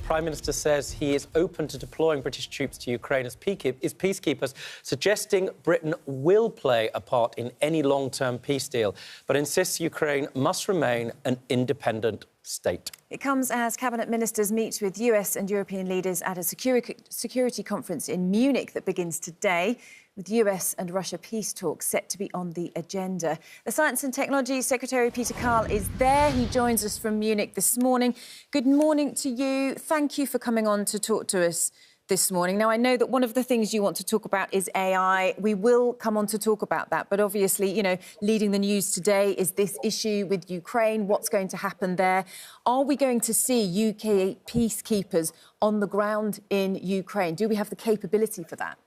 Prime Minister says he is open to deploying British troops to Ukraine as peacekeepers, suggesting Britain will play a part in any long-term peace deal, but insists Ukraine must remain an independent state. It comes as Cabinet Ministers meet with US and European leaders at a security conference in Munich that begins today, with US and Russia peace talks set to be on the agenda. The Science and Technology Secretary Peter Carl is there. He joins us from Munich this morning. Good morning to you. Thank you for coming on to talk to us this morning. Now, I know that one of the things you want to talk about is AI. We will come on to talk about that. But obviously, you know, leading the news today is this issue with Ukraine. What's going to happen there? Are we going to see UK peacekeepers on the ground in Ukraine? Do we have the capability for that?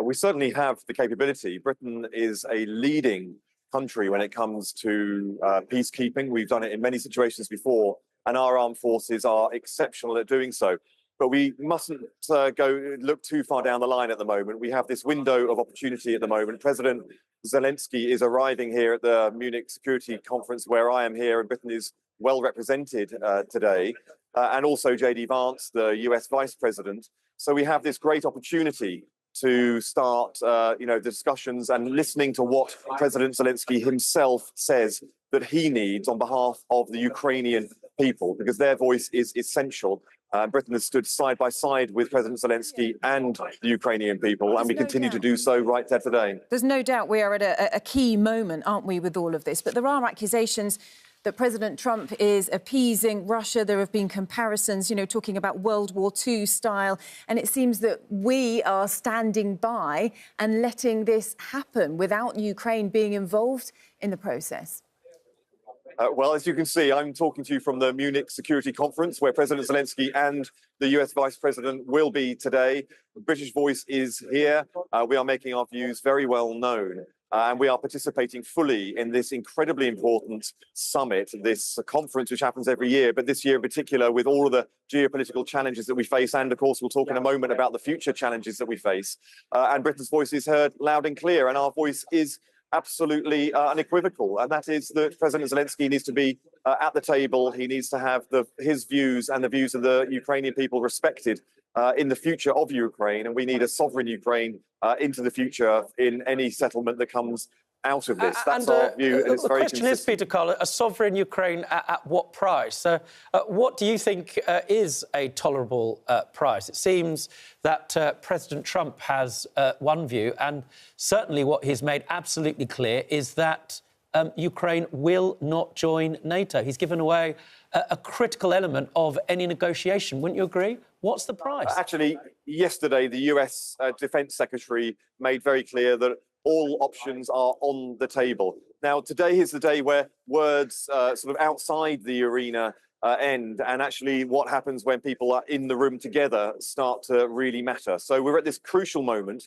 We certainly have the capability. Britain is a leading country when it comes to peacekeeping. We've done it in many situations before, and our armed forces are exceptional at doing so. But we mustn't look too far down the line at the moment. We have this window of opportunity at the moment. President Zelensky is arriving here at the Munich Security Conference, where I am here, and Britain is well represented today, and also J.D. Vance, the US Vice President. So we have this great opportunity to start, the discussions and listening to what President Zelensky himself says that he needs on behalf of the Ukrainian people, because their voice is essential. Britain has stood side by side with President Zelensky and the Ukrainian people, and we continue to do so right there today. There's no doubt we are at a key moment, aren't we, with all of this? But there are accusations that President Trump is appeasing Russia. There have been comparisons, talking about World War II style. And it seems that we are standing by and letting this happen without Ukraine being involved in the process. Well, as you can see, I'm talking to you from the Munich Security Conference, where President Zelensky and the US Vice President will be today. The British voice is here. We are making our views very well known. And we are participating fully in this incredibly important summit, this conference which happens every year, but this year in particular with all of the geopolitical challenges that we face. And of course, we'll talk in a moment about the future challenges that we face. And Britain's voice is heard loud and clear, and our voice is absolutely unequivocal. And that is that President Zelensky needs to be at the table. He needs to have his views and the views of the Ukrainian people respected in the future of Ukraine, and we need a sovereign Ukraine into the future in any settlement that comes out of this. That's our view, and it's very consistent. The question is, Peter Carl, a sovereign Ukraine at what price? What do you think is a tolerable price? It seems that President Trump has one view, and certainly what he's made absolutely clear is that Ukraine will not join NATO. He's given away a critical element of any negotiation. Wouldn't you agree? What's the price? Actually, yesterday, the US Defense Secretary made very clear that all options are on the table. Now, today is the day where words sort of outside the arena end, and actually what happens when people are in the room together start to really matter. So we're at this crucial moment.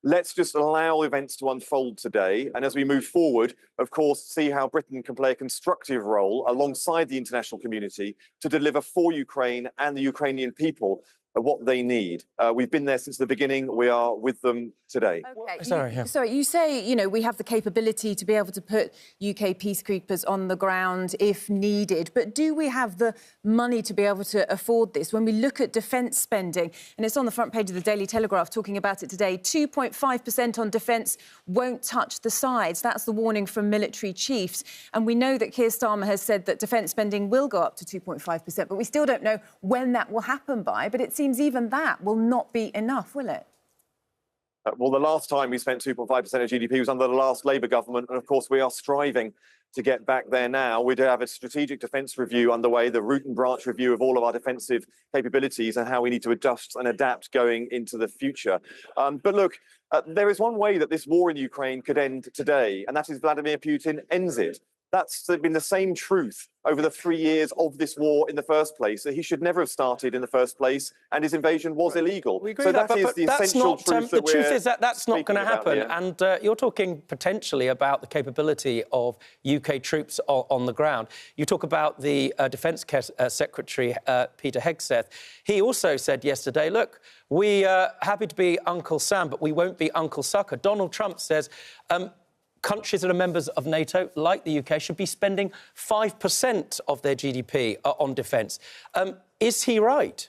Let's just allow events to unfold today. And as we move forward, of course, see how Britain can play a constructive role alongside the international community to deliver for Ukraine and the Ukrainian people what they need. We've been there since the beginning. We are with them today. Okay. Sorry, you say, we have the capability to be able to put UK peacekeepers on the ground if needed. But do we have the money to be able to afford this? When we look at defence spending, and it's on the front page of the Daily Telegraph talking about it today, 2.5% on defence won't touch the sides. That's the warning from military chiefs. And we know that Keir Starmer has said that defence spending will go up to 2.5%, but we still don't know when that will happen by. But it seems even that will not be enough, will it? Well, the last time we spent 2.5% of GDP was under the last Labour government. And of course, we are striving to get back there now. We do have a strategic defence review underway, the root and branch review of all of our defensive capabilities and how we need to adjust and adapt going into the future. But look, there is one way that this war in Ukraine could end today, and that is Vladimir Putin ends it. That's been the same truth over the 3 years of this war in the first place, that he should never have started in the first place, and his invasion was illegal. We agree with that, but the that's essential not, truth. the truth is that that's not going to happen. Here. And you're talking potentially about the capability of UK troops on the ground. You talk about the Defence Secretary, Peter Hegseth. He also said yesterday, look, we are happy to be Uncle Sam, but we won't be Uncle Sucker. Donald Trump says countries that are members of NATO, like the UK, should be spending 5% of their GDP on defence. Is he right?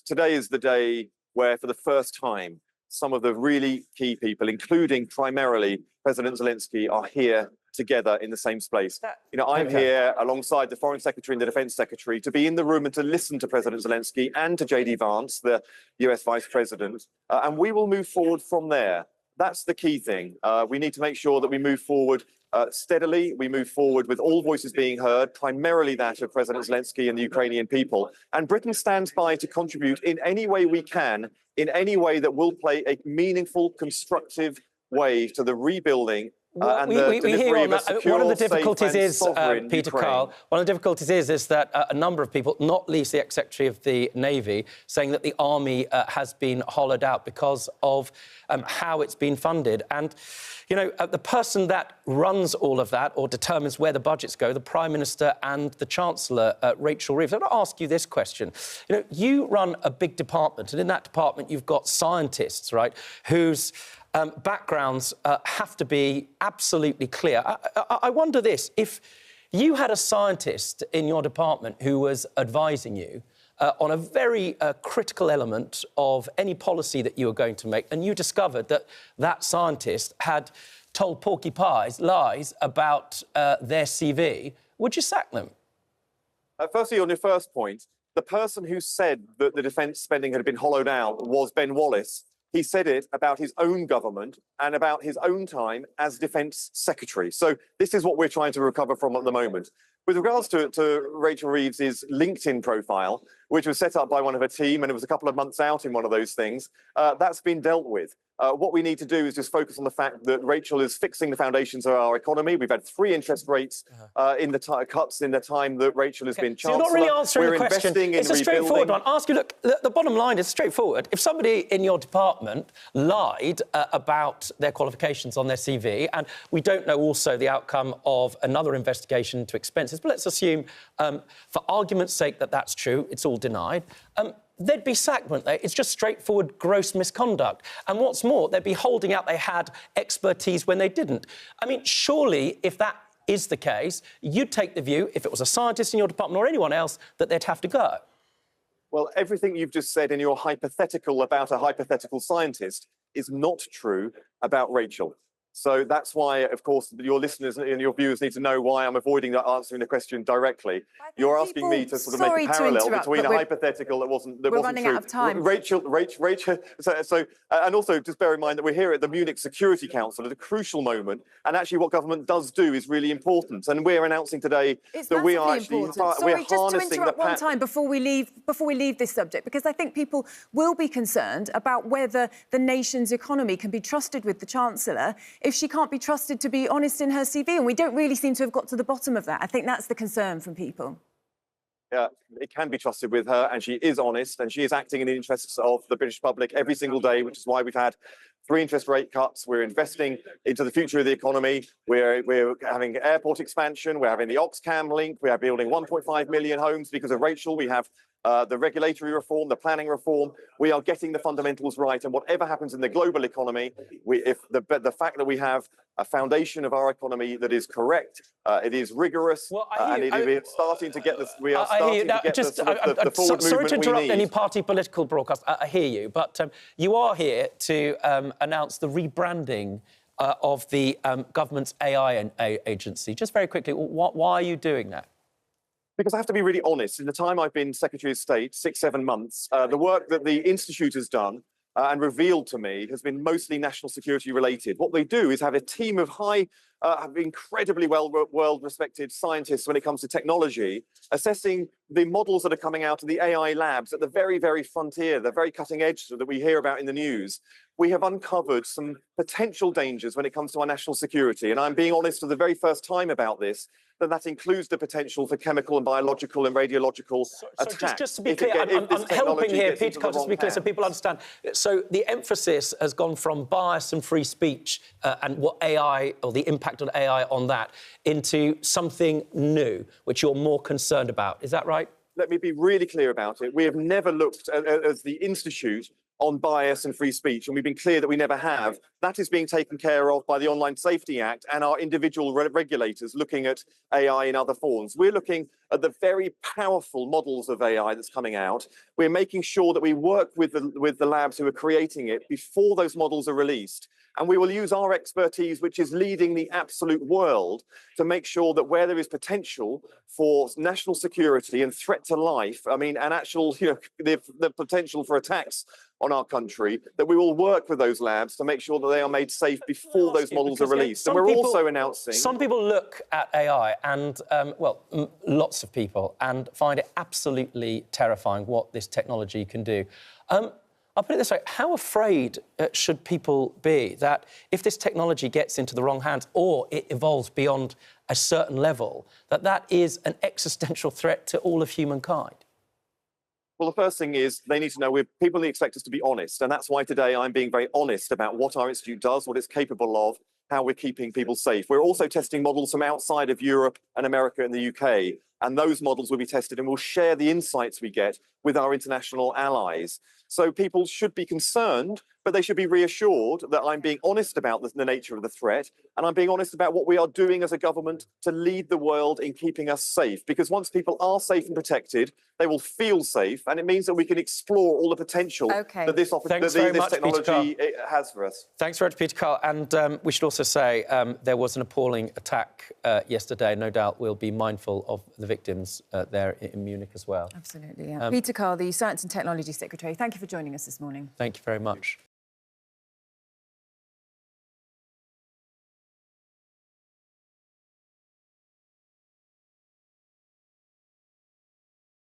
Today is the day where, for the first time, some of the really key people, including primarily President Zelensky, are here together in the same space. I'm here alongside the Foreign Secretary and the Defence Secretary to be in the room and to listen to President Zelensky and to JD Vance, the US Vice President, and we will move forward from there. That's the key thing. We need to make sure that we move forward steadily. We move forward with all voices being heard, primarily that of President Zelensky and the Ukrainian people. And Britain stands by to contribute in any way we can, in any way that will play a meaningful, constructive way to the rebuilding and the delivery of a secure, one of the difficulties safe and is, sovereign Peter Ukraine. Carl, one of the difficulties is that a number of people, not least the ex-secretary of the Navy, saying that the army has been hollowed out because of how it's been funded. And, you know, the person that runs all of that or determines where the budgets go, the Prime Minister and the Chancellor, Rachel Reeves. I want to ask you this question. You know, you run a big department, and in that department you've got scientists, right, whose backgrounds have to be absolutely clear. I wonder this, if you had a scientist in your department who was advising you on a very critical element of any policy that you were going to make, and you discovered that that scientist had told porky pies lies about their CV, would you sack them? Firstly, on your first point, the person who said that the defence spending had been hollowed out was Ben Wallace. He said it about his own government and about his own time as Defence Secretary. So this is what we're trying to recover from at the moment. With regards to Rachel Reeves's LinkedIn profile, which was set up by one of her team, and it was a couple of months out in one of those things, that's been dealt with. What we need to do is just focus on the fact that Rachel is fixing the foundations of our economy. We've had 3 interest rates in the cuts in the time that Rachel has been Chancellor. So you're not really answering the question. It's a straightforward one. Ask you, look, the bottom line is straightforward. If somebody in your department lied about their qualifications on their CV, and we don't know also the outcome of another investigation into expenses, but let's assume, for argument's sake, that that's true, it's all denied, they'd be sacked, wouldn't they? It's just straightforward, gross misconduct. And what's more, they'd be holding out they had expertise when they didn't. I mean, surely, if that is the case, you'd take the view, if it was a scientist in your department or anyone else, that they'd have to go. Well, everything you've just said in your hypothetical about a hypothetical scientist is not true about Rachel. So that's why, of course, your listeners and your viewers need to know why I'm avoiding answering the question directly. You're asking me to sort of make a parallel between a hypothetical that wasn't true. We're running out of time. Rachel. And also just bear in mind that we're here at the Munich Security Council at a crucial moment, and actually what government does do is really important. And we're announcing today that we are actually Sorry, just to interrupt one time before we leave this subject, because I think people will be concerned about whether the nation's economy can be trusted with the Chancellor if she can't be trusted to be honest in her CV, and we don't really seem to have got to the bottom of that. I think that's the concern from people. Yeah, it can be trusted with her, and she is honest, and she is acting in the interests of the British public every single day, which is why we've had 3 interest rate cuts. We're investing into the future of the economy. We're having airport expansion. We're having the Oxfam link. We are building 1.5 million homes because of Rachel. We have the regulatory reform, the planning reform. We are getting the fundamentals right, and whatever happens in the global economy, if the fact that we have a foundation of our economy that is correct, it is rigorous, and it is starting to get this. We are starting to get the forward movement. Sorry to interrupt we need. any party political broadcast. I hear you, but you are here to announce the rebranding of the government's AI agency. Just very quickly, why are you doing that? Because I have to be really honest, in the time I've been Secretary of State, 6-7 months, the work that the Institute has done and revealed to me has been mostly national security related. What they do is have a team of incredibly well-respected scientists when it comes to technology, assessing the models that are coming out of the AI labs at the very, very frontier, the very cutting edge that we hear about in the news. We have uncovered some potential dangers when it comes to our national security. And I'm being honest for the very first time about this, that includes the potential for chemical and biological and radiological attacks. Just to be clear, I'm helping here, Peter, just to be clear so people understand. So the emphasis has gone from bias and free speech and what AI, or the impact of AI on that, into something new, which you're more concerned about. Is that right? Let me be really clear about it. We have never looked, as the Institute, on bias and free speech, and we've been clear that we never have. That is being taken care of by the Online Safety Act and our individual regulators looking at AI in other forms. We're looking at the very powerful models of AI that's coming out. We're making sure that we work with the labs who are creating it before those models are released. And we will use our expertise, which is leading the absolute world, to make sure that where there is potential for national security and threat to life, and actual, the potential for attacks on our country, that we will work with those labs to make sure that they are made safe before those models are released. And we're also announcing... Some people look at AI and, lots of people, and find it absolutely terrifying what this technology can do. I'll put it this way, how afraid should people be that if this technology gets into the wrong hands or it evolves beyond a certain level, that is an existential threat to all of humankind? Well, the first thing is they need to know people expect us to be honest, and that's why today I'm being very honest about what our institute does, what it's capable of, how we're keeping people safe. We're also testing models from outside of Europe and America and the UK, and those models will be tested and we'll share the insights we get with our international allies. So people should be concerned, but they should be reassured that I'm being honest about the nature of the threat, and I'm being honest about what we are doing as a government to lead the world in keeping us safe. Because once people are safe and protected, they will feel safe, and it means that we can explore all the potential that this technology has for us. Thanks very much, Peter Carl. And we should also say there was an appalling attack yesterday. No doubt we'll be mindful of the victims there in Munich as well. Absolutely, yeah. Peter Carl, the Science and Technology Secretary, thank you for joining us this morning. Thank you very much.